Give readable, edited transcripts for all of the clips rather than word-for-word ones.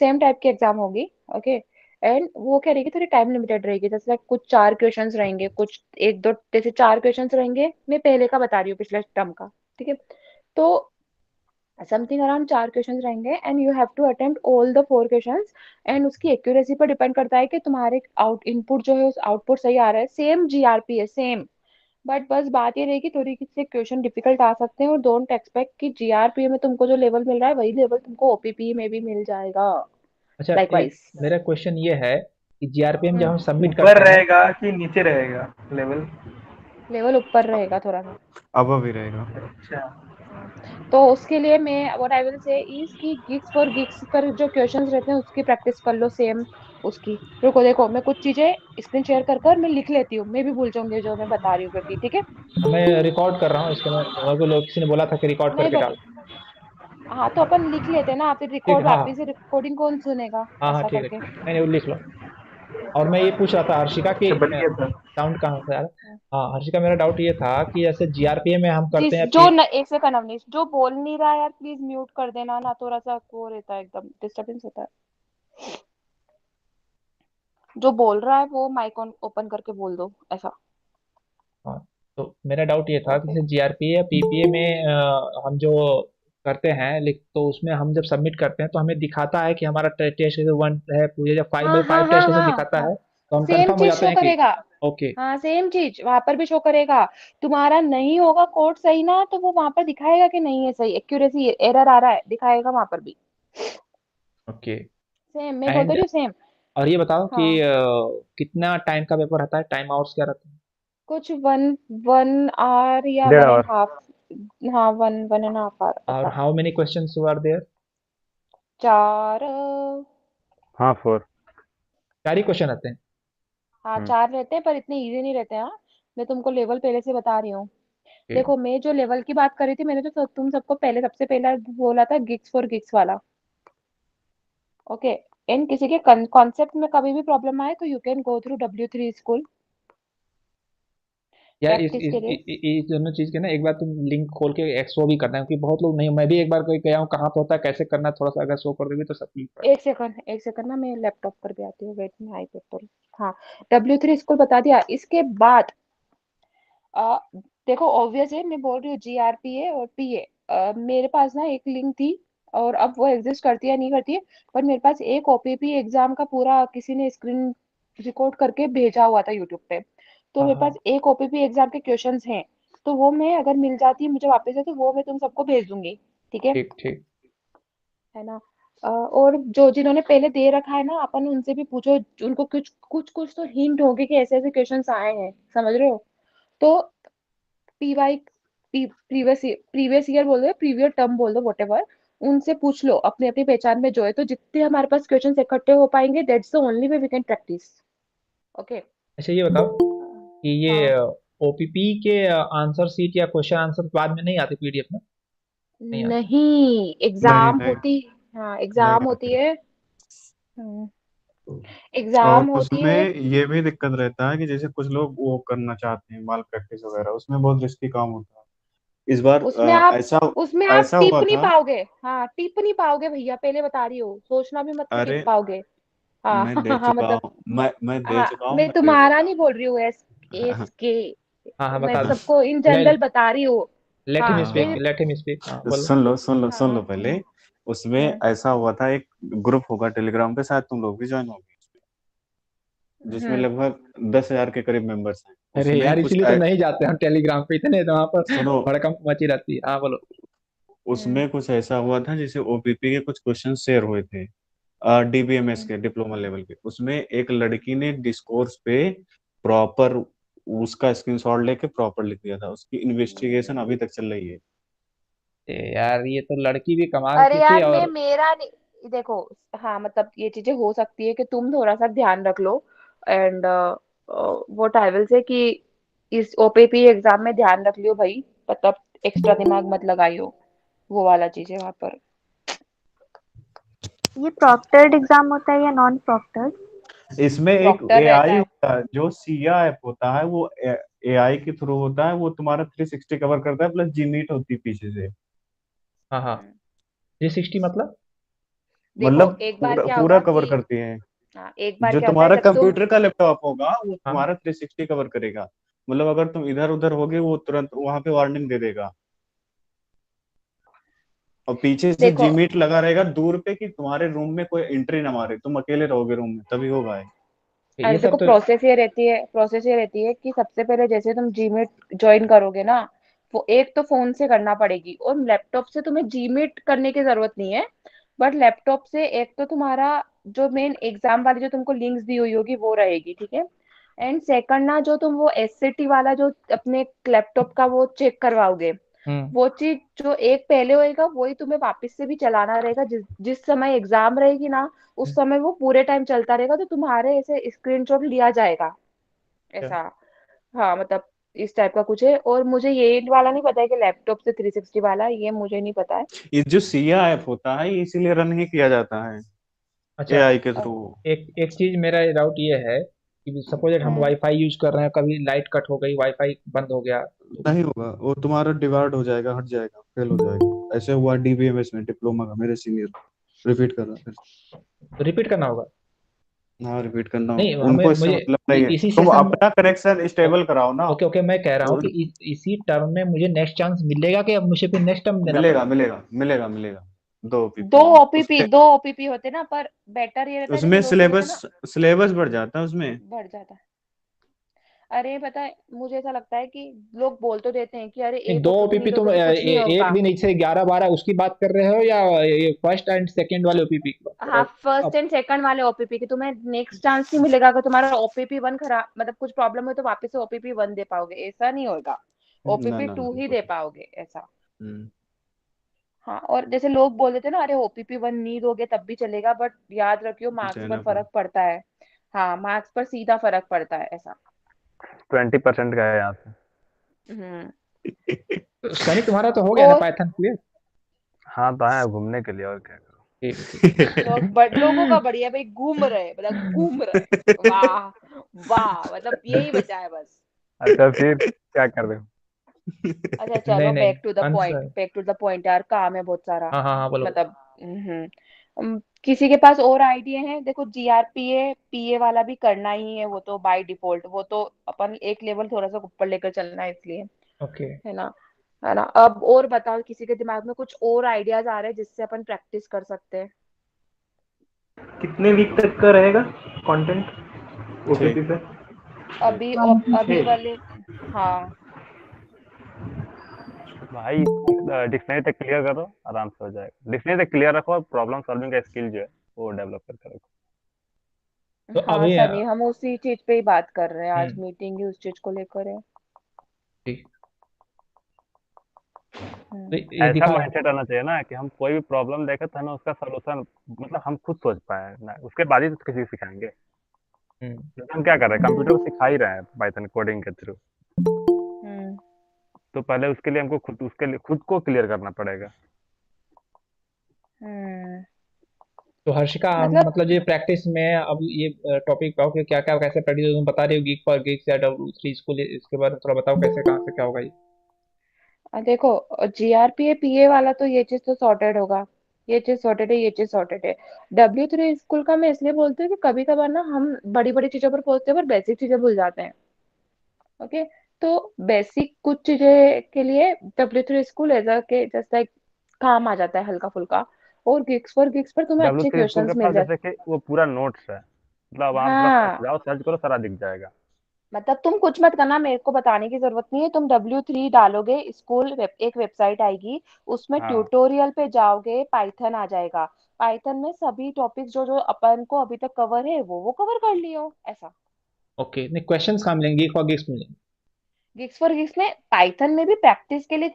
Same type की exam होगी। Okay. And वो कह रही है कि थोड़ी टाइम लिमिटेड रहेगी, जैसे like कुछ 4 क्वेश्चंस रहेंगे, कुछ एक दो, जैसे 4 क्वेश्चंस रहेंगे, मैं पहले का बता रही हूँ, पिछले टर्म का। ठीक है। तो समथिंग अराउंड 4 क्वेश्चंस रहेंगे and you have to attempt all the 4 questions. And उसकी एक्यूरेसी पर डिपेंड करता है कि तुम्हारे आउट इनपुट जो है उस आउटपुट सही आ रहा है। सेम जीआरपी है, सेम। बट बस बात ये रहेगी, थोड़ी से क्वेश्चन डिफिकल्ट आ सकते हैं, और डोंट एक्सपेक्ट कि जीआरपी में तुमको जो लेवल मिल रहा है वही लेवल तुमको ओपीपी में भी मिल जाएगा। अच्छा, एक लाइकवाइज। मेरा क्वेश्चन ये है कि जीआरपीएम जब हम सबमिट ऊपर करते हैं। रहेगा कि नीचे रहेगा लेवल? लेवल ऊपर रहेगा थोड़ा सा। अब भी रहेगा। अच्छा। हाँ। तो उसके लिए मैं what I will say is कि गिग्स फॉर गिग्स पर जो क्वेश्चंस रहते हैं उसकी प्रैक्टिस कर लो, सेम उसकी। रुको देखो, मैं कुछ चीजें स्क्रीन शेयर कर कर मैं लिख लेती हूँ, मैं भी भूल जाऊंगी जो मैं बता रही हूँ क्योंकि। ठीक है। मैं रिकॉर्ड कर रहा हूँ इसको, मैं मेरे को लोग किसी ने बोला था कि रिकॉर्ड नहीं करके बट, डाल। हाँ तो अपन लिख लेते हैं ना, फिर ठीक रिकॉर्ड है, हाँ वापिस हाँ। से रिकॉर्डिंग कौन सुनेगा हाँ हाँ, ऐसा ठीक है करके। ठीक है, नहीं नहीं, वो लिख लो। और मैं ये पूछ रहा था हर्षिका की, अच्छा, बढ़िया था। साउंड कहाँ से आ रहा है? हाँ हर्षिका, मेरा डाउट ये था कि जैसे जीआरपीएम में हम करते जिस हैं जो न, एक सेकंड अवनीश, जो बोल नहीं रहा है यार प्लीज म्यूट कर देना ना, थोड़ा सा वो रहता है, एकदम डिस्टरबेंस होता है। जो बोल रहा है वो माइक ऑन ओपन करके बोल दो ऐसा। हाँ, तो मेरा डाउट ये था कि ओके। जैसे जीआरपीए या पीपीए में हम जो करते हैं लिख, तो उसमें हम जब सबमिट करते हैं तो हमें दिखाता है कि हमारा टेस्ट जैसे 1 है, पूरे जब 5 बाई हाँ 5 हाँ हाँ टेस्ट जैसे हाँ दिखाता हाँ। है तो हम सेम कंफर्म हो चीज जाते शो हैं कि करेगा। ओके। हाँ सेम चीज वहां पर भी शो करेगा। तुम्हारा नहीं होगा कोड सही ना, तो वो वहां पर दिखाएगा कि नहीं है सही, एक्यूरेसी एरर आ रहा है, दिखाएगा वहां पर भी। ओके। सेम, मैं बोल तो एंड रही हूँ सेम। और ये बताओ कि हाँ। कितना टाइम का पेपर रहता है, टाइम आवर्स क्या रहता है? कुछ वन, 1 आवर या डेढ़ वन एंड आवर हाफ। हाँ, 1.5 आवर और ऐसा। How many questions were there? 4। हाँ 4। 4 ही क्वेश्चन रहते हैं? हाँ हम्म 4 रहते हैं पर इतने इजी नहीं रहते हैं। हाँ। मैं तुमको लेवल पहले से बता रही हूँ। ओके। देखो, मैं जो लेवल की बात कर रही थी, मैंने तो तुम सबको पहले सबसे पहला बोला था गिग्स फॉर गिग्स वाला। ओके। इन किसी के कॉन्सेप्ट में कभी भी प्रॉब्लम आए तो you can go through W3 school यार प्रैक्टिस के लिए। इस दोनों चीज के ना एक बार तुम लिंक खोल के एक शो भी करना है, क्योंकि बहुत लोग नहीं, मैं भी एक बार कोई गया हूँ, कहाँ पे होता है कैसे करना है, थोड़ा सा अगर शो कर दोगे तो सब ठीक है। एक सेकंड, एक सेकंड ना, मैं लैपटॉप पर भी आती हूँ, वेट में आईपैड पर। हाँ। W3 स्कूल बता दिया। इसके बाद आ, देखो ऑब्वियस है, मैं बोल रही हूँ GRPA और PA। मेरे पास ना एक लिंक थी, और अब वो एग्जिस्ट करती है नहीं करती है, पर मेरे पास एक OPP एग्जाम का पूरा किसी ने स्क्रीन रिकॉर्ड करके भेजा हुआ था यूट्यूब पे। तो हाँ मेरे पास हाँ, एक OPP एग्जाम के क्वेश्चंस हैं। तो वो मैं अगर मिल जाती है मुझे वापस से, तो वो मैं तुम सबको भेज दूंगी। ठीक है। ठीक ठीक। है ना। और जो जिन्होंने पहले दे रखा है ना, अपन उनसे भी पूछो। उनको कुछ कुछ कुछ तो हिंट होगी कि ऐसे ऐसे क्वेश्चंस आए हैं, समझ रहे हो। तो PY, प्रीवियस ईयर बोल दो, प्रीवियस टर्म बोल दो, वट एवर। उनसे पूछ लो अपनी अपनी पहचान में जो है, तो जितने हमारे पास क्वेश्चंस इकट्ठे हो पाएंगे, that's the only way we can practice. Okay. अच्छा ये बताओ कि ये हाँ। ओपीपी के आंसर सीट या क्वेश्चन आंसर बाद में नहीं आते पीडीएफ में? नहीं आते? नहीं, नहीं एग्जाम नहीं होती। हाँ नहीं एग्जाम होती आते। है। और एग्जाम होती उसमें है। ये भी दिक्कत रहता है कि जैसे कुछ लोग वो करना चाहते हैं माल प्रैक्टिस वगैरह, उसमें बहुत रिस्की काम होता है। इस बार उसमें आप ऐसा उसमें आप ऐसा टिप हुआ नहीं था। पाओगे। हाँ, टिप नहीं पाओगे भैया, पहले बता रही हूँ, सोचना भी मत कि टिप अरे पाओगे। हाँ मैं दे हाँ हाँ, चुका मतलब। हूँ, मैं दे हाँ, चुका हूँ, मैं मैं दे तुम्हारा चुका नहीं बोल रही हूँ, एस हूँ। एस के। हाँ हाँ, मैं बता दो। सबको इन ले, जनरल बता रही हूँ। लेट हिम हाँ स्पीक, मेरे। हाँ लेट हिम स्पीक, हाँ तो बोलो। सुन लो हाँ पहले। उसमें हाँ। ऐसा हुआ था, एक ग्रुप होगा टेलीग्राम पे, शायद तुम लोग भी ज्वाइन होगे उसमें, जिसमें हम्म। लगभग 10,000 के करीब मेंबर्स हैं। अरे उसमें यार, कुछ इसीलिए तो नहीं जाते हम टेलीग्राम पे, इतने तो वहां पर सुनो, भड़कम मची रहती है। हाँ बोलो। हम्म। उसमें कुछ ऐसा हुआ था जैसे ओपीपी के कुछ क्वेश्चन शेयर हुए थे, डीबीएमएस हम्म। के डिप्लोमा लेवल के। उसमें एक लड़की ने डिस्कोर्स पे प्रॉपर उसका स्क्रीनशॉट लेके प्रॉपर लिख दिया था। उसकी इन्वेस्टिगेशन अभी तक चल रही है। यार ये तो लड़की भी कमाल अरे की थी, यार, मैं और मेरा नहीं देखो। हाँ मतलब ये चीजें हो सकती है कि तुम थोड़ा सा ध्यान रख लो। एंड वो टाइवल से कि इस OPP एग्जाम में ध्यान रख लियो भाई, मतलब एक्स्ट्रा दिमाग मत लगाइयो, वो वाला चीज है वहां पर। ये प्रॉक्टर्ड एग्जाम होता है या नॉन प्रॉक्टर्ड? इसमें एक प्रॉक्टर रहता एआई है। होता है, जो सिया ऐप होता है, वो एआई के थ्रू होता है। वो तुम्हारा 360 कवर करता है, प्लस जीमीट होती है पीछे से। हाँ हाँ। 360 मतलब? देखो मतलब एक बार पूरा क्या पूरा होगा कवर कि करती है। हाँ, एक बार जो क्या होता है तुम्हारा जब तुम कंप्यूटर का लैपटॉप होगा वो हाँ तुम्हारा 360 कवर करेगा। मतलब अगर तुम इधर उधर होगे वो तुरंत वहां पे वार्निंग दे देगा। और पीछे से देखो जीमीट लगा रहेगा दूर पे कि तुम्हारे रूम में कोई एंट्री ना मारे, तुम अकेले रहोगे रूम में तभी होगा ये। ये अरे देखो सब तो प्रोसेस ये रहती है कि सबसे पहले जैसे तुम जीमेट ज्वाइन करोगे ना, वो एक तो फोन से करना पड़ेगी, और लैपटॉप से तुम्हें जीमेट करने की जरूरत नहीं है। बट लैपटॉप से एक तो तुम्हारा जो मेन एग्जाम वाली जो तुमको लिंक्स दी हुई होगी वो रहेगी, ठीक है। एंड सेकंड ना, जो तुम वो एससीटी वाला जो अपने लैपटॉप का वो चेक करवाओगे, हम्म वो चीज जो एक पहले होएगा वही तुम्हें वापस से भी चलाना रहेगा, जिस जिस समय एग्जाम रहेगी ना उस हम्म, समय वो पूरे टाइम चलता रहेगा, तो तुम्हारे ऐसे स्क्रीनशॉट लिया जाएगा अच्छा। ऐसा। हाँ मतलब इस टाइप का कुछ है, और मुझे ये वाला नहीं पता है कि लैपटॉप से 360 वाला, ये मुझे नहीं पता है। ये जो सिया ऐप होता है ये इसीलिए रन ही किया जाता है अच्छा, एआई के अ- थ्रू। एक एक चीज मेरा डाउट ये है कि सपोज हम हम्म वाईफाई यूज कर रहे हैं, कभी लाइट कट हो गई, वाईफाई बंद हो गया तो नहीं होगा, वो तुम्हारा डिवार्ड हो जाएगा, हट जाएगा, फेल हो जाएगा। ऐसे हुआ डीबीएमएस में, डिप्लोमा का, मेरे सीनियर रिपीट कर रहा था। रिपीट करना होगा। हाँ रिपीट करना नहीं, होगा, हमें उनको इससे मुझे मतलब नहीं है। इसी तुम सेशन में अपना कनेक्शन स्टेबल कराओ ना। ओके ओके, मैं कह रहा हूँ वो कि इसी टर्म में मुझे नेक्स्ट चांस मिलेगा कि अब मुझे फिर नेक्स्ट टर्म देना मिलेगा पड़ेगा। मिलेगा मिलेगा मिलेगा। दो दो पीपी में ओपीपी उसमें। दो ओपीपी होते ना, पर बेटर ये रहता है, जैसे उसमें लोग बोलते थे सिलेबस ना सिलेबस बढ़ जाता है उसमें। बढ़ जाता है। अरे पता है मुझे ऐसा लगता है कि लोग बोल तो देते हैं कि अरे नहीं, एक दो ओपीपी ओपीपी नहीं तुम दोगे तो कुछ नहीं एक होगा। दिन से 11 12 उसकी बात कर रहे हो, या ये फर्स्ट एंड सेकंड वाले ओपीपी की बात कर रहे हाँ, हो फर्स्ट अब? एंड सेकंड वाले ओपीपी की तुम्हें नेक्स्ट चांस नहीं मिलेगा, अगर तुम्हारा ओपीपी वन खराब मतलब कुछ प्रॉब्लम हो तो वापस से ओपीपी वन दे पाओगे, ऐसा नहीं होगा। ना ओपीपी ना टू ही बिल्कुल दे नहीं। पाओगे ऐसा। हम्म, हाँ, और जैसे लोग बोल देते ना अरे ओपीपी वन नहीं दोगे तब भी चलेगा, बट याद रखियो मार्क्स पर देना पड़ा। फर्क पड़ता है। हाँ, मार्क्स पर सीधा फर्क पड़ता है ऐसा। 20% का है यहाँ से। हम्म तो सनी, तुम्हारा तो हो गया ना और पाइथन क्लियर? हाँ तो आया घूमने के लिए और क्या करो। ठीक है ठीक है। लोगों का बढ़िया भाई, घूम रहे मतलब घूम रहे, वाह वाह, मतलब यही बचा है बस। अच्छा फिर क्या कर रहे हो? अच्छा नहीं चलो, नहीं, answer. Back to the point यार, काम है बहुत सारा। हाँ हाँ हाँ, बोलो बोलो। मतलब किसी के पास और आइडिया है? देखो जीआरपीए पीए वाला भी करना ही है, वो तो बाय डिफॉल्ट, वो तो अपन एक लेवल थोड़ा सा ऊपर लेकर चलना है इसलिए, ओके। है ना। है ना, अब और बताओ किसी के दिमाग में कुछ और आइडियाज आ रहे हैं जिससे अपन प्रैक्टिस कर सकते हैं? कितने वीक तक का रहेगा कंटेंट छः। ओपीपी पे? अभी 6? वाले। हाँ। भाई डिक्शनरी तक क्लियर करो, आराम से हो जाएगा। डिक्शनरी तक क्लियर रखो और प्रॉब्लम सॉल्विंग का स्किल जो है वो डेवलप करके रखो। तो हाँ अभी सनी, हम उसी चीज पे ही बात कर रहे हैं, आज हम्म, मीटिंग ही उस चीज को लेकर है। ठीक। तो हम्म ये ऐसा दिखा। माइंडसेट आना चाहिए ना कि हम कोई भी प्रॉब्लम देखें तो हमें उसका सोल्यूशन मतलब हम खुद सोच पाए ना, उसके बाद ही तो किसी को सिखाएंगे। हम्म जैसे हम क्या कर रहे हैं, कंप्यूटर को सिखा ही रहे हैं पाइथन कोडिंग के थ्रू। हम्म तो पहले उसके लिए हमको खुद को क्लियर करना पड़ेगा। हम्म तो हर्षिका, मतलब मतलब ये प्रैक्टिस में अब ये टॉपिक पाओ कि क्या क्या कैसे प्रैक्टिस तुम बता रही हो, गीक फॉर गिग्स या W3 स्कूल, इसके बारे में थोड़ा बताओ कैसे कहाँ से क्या होगा ये। देखो, जीआरपीए पीए वाला तो ये चीज तो सॉर्टेड होगा, ये चीज सॉर्टेड है, ये चीज सॉर्टेड है। W3 स्कूल का मैं इसलिए बोलती हूँ कि कभी कभार ना हम बड़ी बड़ी चीजों पर पहुंचते हैं पर बेसिक चीजें भूल जाते हैं। ओके, तो बेसिक कुछ चीजें के लिए W3 स्कूल एज के जस्ट लाइक काम आ जाता है हल्का फुल्का, और गिग्स पर तुम्हें डब्ल्यू अच्छे थ्री स्कूल के क्वेश्चंस मिल पास जाते। जैसे कि वो पूरा नोट्स है, मतलब आप बस हाँ, जाओ सर्च करो सारा दिख जाएगा। मतलब तुम कुछ मत करना, मेरे को बताने की जरूरत नहीं है, तुम W3 डालोगे एक वेबसाइट आएगी, उसमें हाँ ट्यूटोरियल पे जाओगे, पाइथन आ जाएगा। पाइथन में सभी टॉपिक्स जो जो अपन को अभी तक कवर है वो कवर कर लियो ऐसा। ओके, नहीं क्वेश्चंस कहाँ मिलेंगे, गीक फॉर गिग्स मिलेंगे? गिग्स फॉर गिग्स में पाइथन में भी प्रैक्टिस के लिए,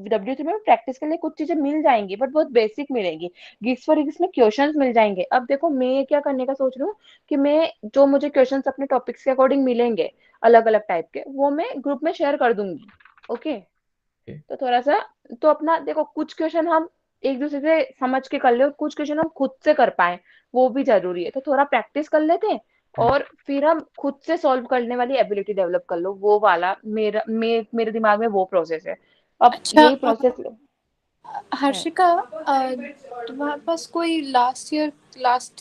W3 में भी प्रैक्टिस के लिए कुछ चीजें मिल जाएंगी बट बहुत बेसिक मिलेंगी। गिग्स फॉर गिग्स में क्वेश्चंस मिल जाएंगे। अब देखो मैं ये क्या करने का सोच रही हूँ कि मैं जो मुझे क्वेश्चंस अपने टॉपिक्स के अकॉर्डिंग मिलेंगे अलग अलग टाइप के, वो मैं ग्रुप में शेयर कर दूंगी। Okay, Okay. तो थोड़ा सा, तो अपना देखो कुछ क्वेश्चन हम एक दूसरे से समझ के कर ले और कुछ क्वेश्चन हम खुद से कर पाए, वो भी जरूरी है, तो थोड़ा प्रैक्टिस कर लेते हैं। हम्म, और फिर हम खुद से सॉल्व करने वाली एबिलिटी डेवलप कर लो, वो वाला मेरे दिमाग में वो प्रोसेस है। अब अच्छा यही प्रोसेस। हर्षिका, तुम्हारे पास कोई लास्ट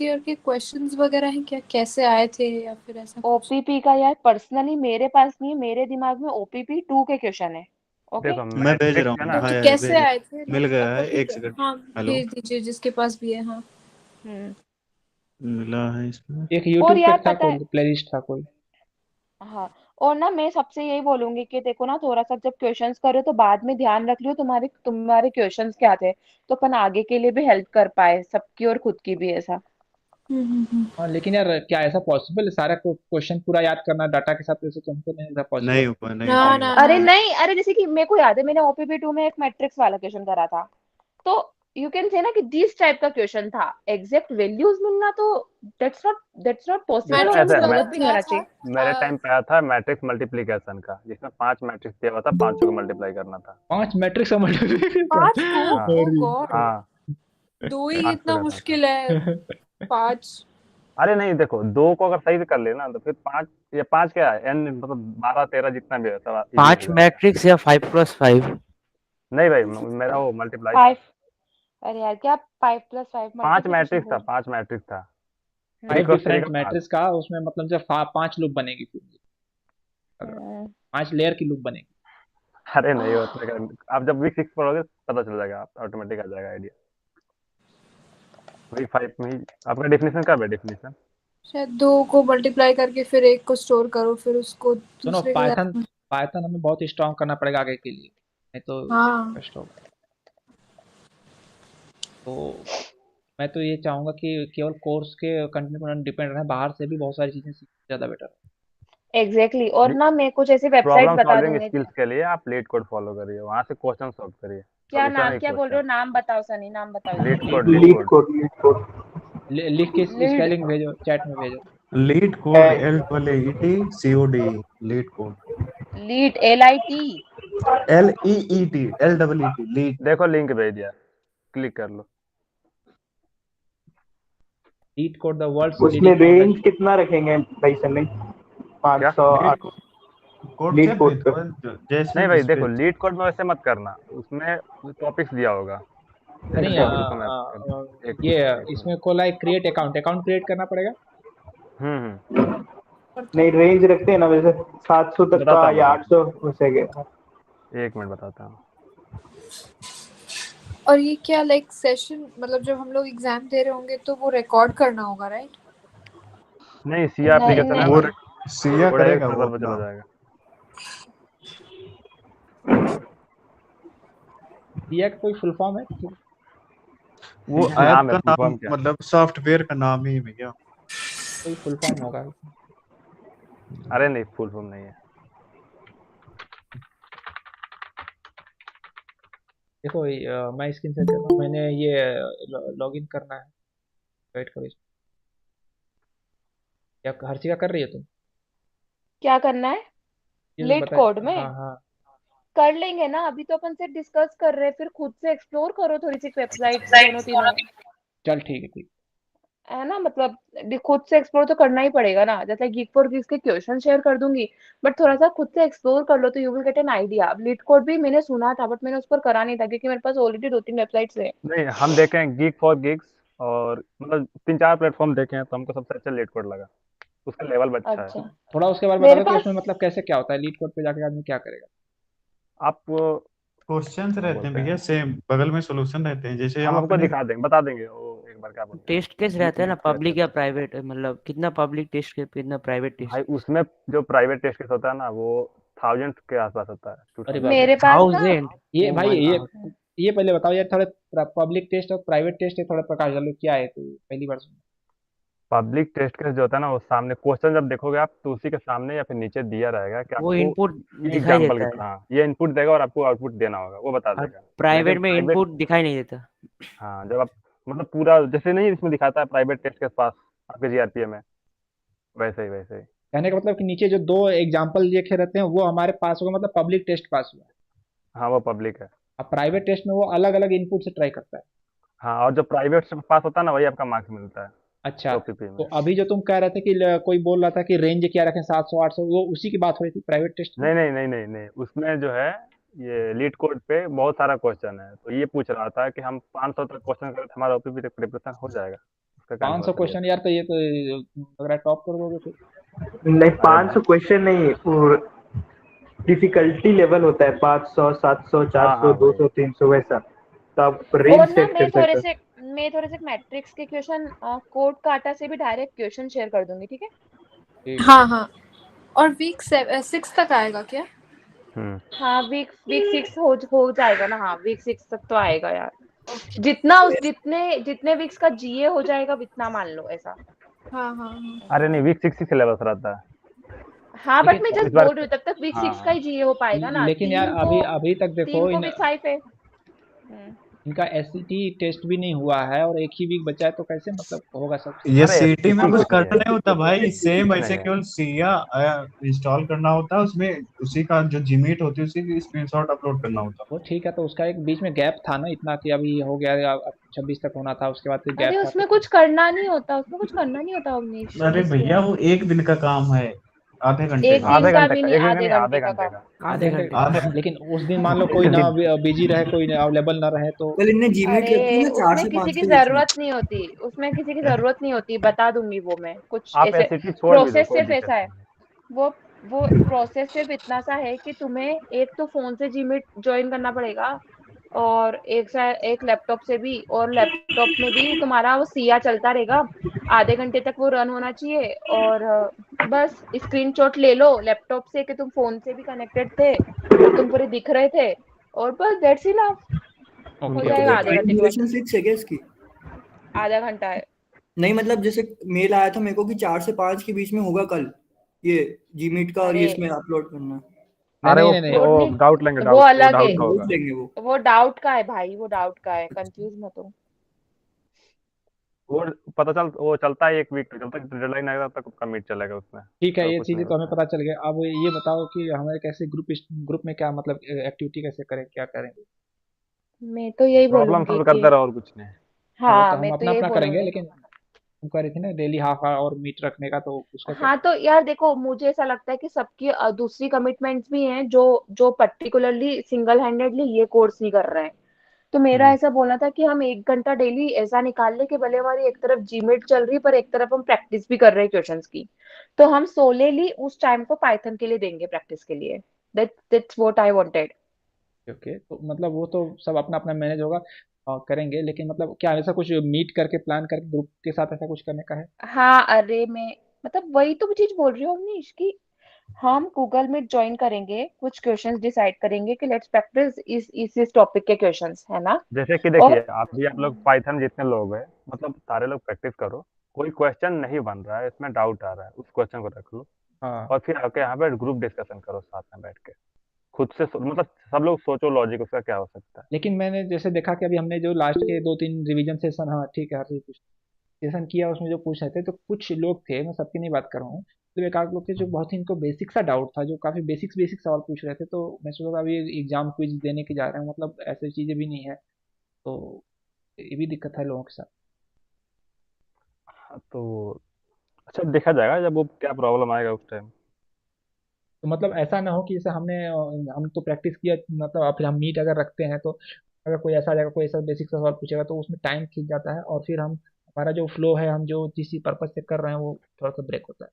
ईयर के क्वेश्चंस वगैरह हैं क्या, कैसे आए थे या फिर ऐसा कुछ? ओपीपी का यार पर्सनली मेरे पास नहीं है, मेरे दिमाग में ओपीपी 2 के क्वेश्चन है। ओके। देखो मैं भेज मैट्रिक्स रहा है हूँ, ना, हाँ तो यार कैसे भेज रहा आए थे हूँ, मिल गया है, ठीक एक है, सेकंड। हाँ हेलो, भेज दीजिए जिसके पास भी है। हाँ हम्म। मिला है इसमें। एक और यूट्यूब पे यार था, पता है, कोई प्लेलिस्ट था कोई। हाँ, और ना मैं सबसे यही बोलूंगी कि देखो ना, थोड़ा सा जब क्वेश्चंस करो तो बाद में ध्यान रख लियो तुम्हारे तुम्हारे क्वेश्चंस क्या थे, तो अपन आगे के लिए भी हेल्प कर पाए, सबकी और खुद की भी ऐसा। हम्म। हाँ लेकिन यार क्या ऐसा पॉसिबल है सारा क्वेश्चन पूरा याद करना डाटा के साथ? वैसे तो हमको नहीं ऐसा पॉसिबल। नहीं हो पाया, नहीं हो ना पाया। ना अरे ना। नहीं, अरे जैसे कि मेरे को याद है, मैंने ओपीपी 2 में एक मैट्रिक्स वाला क्वेश्चन करा था, तो यू कैन से ना कि दिस टाइप का क्वेश्चन था, एग्जैक्ट वैल्यूज मिलना तो दैट्स नॉट पॉसिबल, देखो और वो ऐसा मैट्रिक्स है, वाला गलत मैं भी नहीं क्या होना था? चाहिए। मेरे टाइम पे आया था मैट्रिक्स मल्टीप्लिकेशन का, जिसमें 5 मैट्रिक्स दिया हुआ था, पांचों को मल्टीप्लाई करना था। 5 मैट्रिक्स का मल्टीप्लिकेशन? 5 को? हाँ ओ अरे गॉड, हाँ, 2 ही 5 पे इतना करना था। मुश्किल है, 5? अरे नहीं देखो, 2 को अगर सही से कर लेना तो फिर 5, ये 5 क्या है, एन मतलब 12 13 जितना भी है सब इजी हो 5 जाएगा। मैट्रिक्स या 5+5? नहीं भाई, मेरा वो मल्टीप्लाई था। 5, अरे यार क्या 5 + 5 5 मल्टीप्लिकेशन मैट्रिक्स था, बोल। 5 मैट्रिक्स था। 3 5 हम्म। क्रॉस 3 डिफरेंट का 5। मैट्रिक्स का, उसमें मतलब जब 5 लूप बनेगी पूरी, अगर हम्म। 5 लेयर की लूप बनेगी। अरे नहीं होता है, आप जब वीक 6 पढ़ोगे पता चल जाएगा, आप ऑटोमेटिक आ जाएगा आइडिया। वीक 5 में ही आपका डेफिनेशन कब है, डेफिनेशन? शायद 2 को मल्टीप्लाई करके फिर 1 को स्टोर करो, फिर उसको सुनो, दूसरे के पाइथन साथ में। पाइथन हमें बहुत स्ट्रांग करना पड़ेगा आगे के लिए, नहीं तो हाँ कष्ट होगा। तो मैं तो ये चाहूंगा कि केवल कोर्स के कंटेंट पर डिपेंड रहे, बाहर से भी बहुत सारी चीजें सीखना ज्यादा बेटर है। Exactly exactly। और ना मैं कुछ ऐसी वेबसाइट प्रॉब्लम बता सॉल्विंग दूंगी। स्किल्स के लिए आप लीड कोड फॉलो करिए, वहां से क्वेश्चन सॉल्व करिए, क्या हमेशा नाम, नहीं क्या बोल रहे क्वेश्चन। हो, नाम बताओ सनी, नाम बताओ इसका। LeetCode, Leet LeetCode. Code, LeetCode, लिख के लीड, स्पेलिंग भेजो, चैट में भेजो। LeetCode, LEET COD, LeetCode, Leet LIT। LEET, Leet. देखो लिंक भेज दिया, क्लिक कर लो। लीड कोड द वर्ल्ड्स उसमें लीडिंग ऑनलाइन। रेंज कितना रखेंगे भाई सनी? क्या? 500, Leet 800 code Leet check code पे? भेजो, जैसे नहीं भाई देखो, स्पेस। लीड कोड में वैसे मत करना, उसमें टॉपिक्स दिया होगा। नहीं जैसे रुको मैं एक ये एक इसमें को like create account account create करना पड़ेगा। नहीं, रेंज रखते हैं ना वैसे, 700 तक का बताता हूँ या बताता 800 घुसेंगे। हूँ, 1 मिनट बताता हूँ। और ये क्या लाइक सेशन, मतलब जब हम लोग एग्जाम दे रहे होंगे तो वो रिकॉर्ड करना होगा, राइट? नहीं, सिया नहीं एप्लीकेशन है नहीं, वो ना, सिया वो डायरेक्ट करेगा वो सर्वर पे अपना। चला जाएगा। दिया का कोई फुल फॉर्म है? वो ये ऐप नाम है, का फुल नाम, फॉर्म क्या? मतलब सॉफ्टवेयर का नाम ही है भैया। कोई फुल फॉर्म होगा। अरे नहीं, फुल फॉर्म नहीं है। देखो मैं स्क्रीन शेयर कर रहा हूँ, मैंने ये लॉगिन करना है। वेट करो क्या हर चीज कर रही है तुम? क्या करना है ये तो लीड बताए। कोड में? हाँ हाँ। कर लेंगे ना, अभी तो अपन से डिस्कस कर रहे हैं, फिर खुद से एक्सप्लोर करो थोड़ी सी वेबसाइट्स, दोनों तीनों, चल ठीक है, ठीक। है ना, मतलब खुद से एक्सप्लोर तो करना ही पड़ेगा ना, जैसे गीक फॉर गीक्स के क्वेश्चन शेयर कर दूंगी, बट थोड़ा सा खुद से एक्सप्लोर कर लो तो you will get an idea. अब लीड कोड भी मैंने सुना था, बट मैंने उस पर करा नहीं था क्योंकि मेरे पास ऑलरेडी 2-3 वेबसाइट्स है। नहीं, हम देखे हैं गीक फॉर गिग्स, और मतलब 3-4 प्लेटफॉर्म देखे हैं, तो हमको सबसे अच्छा लीड कोड लगा, उसका लेवल भी अच्छा है। अच्छा, थोड़ा उसके बारे में बता मेरे दो कि उसमें पास, मतलब कैसे क्या होता है, लीड कोड पे जाके आदमी क्या करेगा? आप क्वेश्चंस क्या रहते हैं बोलते भैया, हैं, सेम बगल में सॉल्यूशन रहते हैं, जैसे हम आपको आपने। दिखा देंगे, बता देंगे वो, एक बार क्या बोलते हैं। टेस्ट केस रहता है ना, पब्लिक या प्राइवेट, मतलब कितना पब्लिक टेस्ट केस, कितना प्राइवेट टेस्ट भाई केस? उसमें जो प्राइवेट टेस्ट केस होता है ना, वो 1000 के आसपास होता है, अरे 2000 बाप के रे। मेरे पास ना, 1000? ये ओ भाई माय गॉड। ये पहले बताओ यार, थोड़े पब्लिक टेस्ट और प्राइवेट टेस्ट है, थोड़ा प्रकाश डालो क्या है, तो पहली बार सुना। पब्लिक टेस्ट केस जो होता है ना, वो सामने क्वेश्चन जब देखोगे आप, तो उसी के सामने या फिर नीचे दिया रहेगा कि वो आपको इनपुट ये दिखाई एग्जाम्पल की देता है, तरह, हाँ, ये इनपुट देगा और आपको आउटपुट देना होगा, वो बता और देगा। लेकिन प्राइवेट में प्राइवेट, इनपुट दिखाई नहीं देता। हाँ, जब आप मतलब पूरा जैसे नहीं इसमें दिखाता है प्राइवेट टेस्ट के पास आपके जीआरपीए में, वैसे ही वैसे ही। कहने का मतलब कि नीचे जो 2 एग्जाम्पल लिखे रहते हैं वो हमारे पास होगा, मतलब पब्लिक टेस्ट पास हुआ। हाँ, वो पब्लिक है। अब प्राइवेट टेस्ट में वो अलग अलग इनपुट से ट्राई करता है। हाँ, और जो प्राइवेट से पास होता है ना, वही आपका मार्क्स मिलता है अच्छा। ओपीपी तो में। अभी जो तुम कह रहे थे कि कोई बोल रहा था कि रेंज क्या रखें, 700 800, वो उसी की बात हो रही थी प्राइवेट टेस्ट की। नहीं नहीं नहीं नहीं नहीं, उसमें जो है ये लीड कोड पे बहुत सारा क्वेश्चन है, तो ये पूछ रहा था कि हम 500 तक क्वेश्चन करें तो हमारा ओपीपी तक प्रिपरेशन हो जाएगा, उसका क्या 500 मतलब है? क्वेश्चन यार, तो ये तो लग रहा है टॉप कर दोगे फिर। नहीं, अरे 500 क्वेश्चन नहीं, डिफिकल्टी लेवल होता है 500, 700, हाँ 400, हाँ भाई, 200, 300 वैसा, तो आप रेंज और ना सेट कर सकते हो। मैं थोड़े से मैट्रिक्स के क्वेश्चन कोड काटा से भी डायरेक्ट क्वेश्चन शेयर कर दूंगी, ठीक है। ठीक हाँ हाँ। और वीक 6 तक आएगा क्या? हाँ, वीक 6 हो जाएगा ना। हाँ, वीक 6 तक तो आएगा यार। जितना उस जितने जितने वीक्स का जीए हो जाएगा उतना मान लो ऐसा। हाँ हाँ हाँ। अरे नहीं, वीक 6 ही सिलेबस रहता है हाँ, बट मैं लेकिन जस्ट इस बार। बोल रही हूँ तब तक वीक 6 का हाँ ही जीए हो पाएगा ना। लेकिन यार अभी तक देखो, 3 को वीक 5 है। इनका एससीटी टेस्ट भी नहीं हुआ है और एक ही वीक बचा है, तो कैसे मतलब होगा सब चीज। ये अरे सीटी में एसटीटी कुछ कुछ नहीं करना है, नहीं होता भाई, कुछ सेम ऐसे नहीं है। केवल सिया इंस्टॉल करना होता है उसमें, उसी का जो जीमीट होती है उसी की स्क्रीनशॉट अपलोड करना होता वो ठीक है, तो उसका एक बीच में गैप था ना इतना कि अभी हो गया, अब 26 तक होना था, उसके बाद फिर अरे गैप था उसमें तो। कुछ करना नहीं होता, उसमें कुछ करना नहीं होता अवनीश, है। अरे इसलिए भैया वो एक दिन का काम है, आधे घंटे एक का। दिन आधे का घंटे भी का, नहीं, एक दिन का आधे नहीं, घंटे आधे का घंटे काम। का। आधे आधे घंटे घंटे आधे का। लेकिन उस दिन मान लो कोई ना बिजी रहे, कोई अवेलेबल ना रहे तो। कल इनने जीमीट रखी है अरे ना 4 उसमें से किसी 5 की के बीच में। जरूरत नहीं होती, उसमें किसी की जरूरत नहीं होती, बता दूंगी वो। मैं कुछ आप ऐसे एसटीटी छोड़ भी दो, प्रोसेस कोई सिर्फ दिक्कत ऐसा है। नहीं है। वो वो प्रोसेस सिर्फ इतना सा है कि तुम्हें एक तो फोन से जीमीट ज्वाइन करना पड़ेगा, और एक लैपटॉप से भी, और लैपटॉप में भी तुम्हारा वो सिया चलता रहेगा। आधे घंटे तक वो रन होना चाहिए, और बस स्क्रीनशॉट ले लो लैपटॉप से कि तुम फोन से भी कनेक्टेड थे और तुम पूरे दिख रहे थे, और बस दैट्स इनफ। हो ओके तो जाएगा कोई आधे टाइम घंटे के बाद। ड्यूरेशन फिक्स है क्या इसकी? आधा घंटा है। नहीं मतलब जैसे मेल आया था मेरे को कि 4 से 5 के बीच में होगा कल ये जीमीट का, और ये अरे इसमें अपलोड करना है। नहीं अरे नहीं वो नहीं नहीं। वो वो नहीं, डाउट लेंगे, वो डाउट, वो अलग है। डाउट का डाउट होगा। लेंगे वो। वो डाउट का है भाई, वो डाउट का है, कंफ्यूज मत हो। वो पता चल, वो चलता है एक वीक तक, जब तक डेडलाइन आएगा तब तक कमिट चलेगा उसमें, ठीक है, तो ये कुछ चीजें नहीं तो हमें होता है। पता चल गया। अब ये बताओ कि हमें कैसे ग्रुप में क्या मतलब एक्टिविटी कैसे करें, क्या करेंगे। मैं तो यही प्रॉब्लम बोलूंगी सॉल्व कि करते रहो और कुछ नहीं। वो हाँ, तो हम मैं तो अपना यही अपना करेंगे, बोलूंगी। लेकिन तुम कह रही थी ना डेली हाफ और मीट रखने का, तो उसका क्या। हाँ तो यार देखो, मुझे ऐसा लगता है कि सबकी दूसरी कमिटमेंट्स भी हैं जो जो पर्टिकुलरली सिंगल हैंडेडली ये कोर्स नहीं कर रहे हैं। तो मेरा हम्म ऐसा बोलना था कि हम 1 घंटा डेली ऐसा निकाल ले कि भले हमारी एक तरफ जीमेट चल रही है पर एक तरफ हम प्रैक्टिस भी कर रहे हैं क्वेश्चंस की। तो हम सोलेली उस टाइम को पाइथन के लिए देंगे, प्रैक्टिस के लिए। That's what I wanted. Okay, तो मतलब वो तो सब अपना अपना मैनेज होगा और करेंगे, लेकिन मतलब क्या ऐसा कुछ मीट करके प्लान करके ग्रुप के साथ ऐसा कुछ करने का है। हाँ, अरे मैं मतलब वही तो चीज बोल रही हूँ अवनीश की हम गूगल मीट ज्वाइन करेंगे, कुछ क्वेश्चंस डिसाइड करेंगे कि लेट्स प्रैक्टिस इस टॉपिक के क्वेश्चंस, है ना। जैसे कि और देखिए, आप लोग पाइथन जितने लोग हैं, मतलब सारे लोग प्रैक्टिस करो। कोई क्वेश्चन नहीं बन रहा है, इसमें डाउट आ रहा है, उस क्वेश्चन को रख लो हाँ, और फिर आके यहाँ पे ग्रुप डिस्कशन करो साथ में बैठ के। खुद से मतलब सब लोग सोचो लॉजिक उसका क्या हो सकता है। लेकिन मैंने जैसे देखा कि अभी हमने जो लास्ट के 2-3 रिवीजन सेशन, हाँ ठीक है, हर चीज सेशन किया, उसमें जो पूछ रहे थे तो कुछ लोग थे, मैं सबकी नहीं बात कर रहा हूँ, तो एक आध लोग थे जो बहुत ही इनको बेसिक सा डाउट था, जो काफी बेसिक बेसिक सवाल पूछ रहे थे, तो मैं सोचा अभी एग्जाम क्विज देने के जा रहे हैं, मतलब ऐसी चीजें भी नहीं है, तो ये भी दिक्कत है लोगों के साथ। हाँ, तो अच्छा देखा जाएगा जब वो क्या प्रॉब्लम आएगा उस टाइम। तो मतलब ऐसा ना हो कि जैसे हम तो प्रैक्टिस किया, मतलब अब फिर हम मीट अगर रखते हैं तो अगर कोई ऐसा आ जाएगा, कोई ऐसा बेसिक सवाल पूछेगा तो उसमें टाइम खींच जाता है, और फिर हम हमारा जो फ्लो है, हम जो जिस पर्पज से कर रहे हैं वो थोड़ा सा ब्रेक होता है।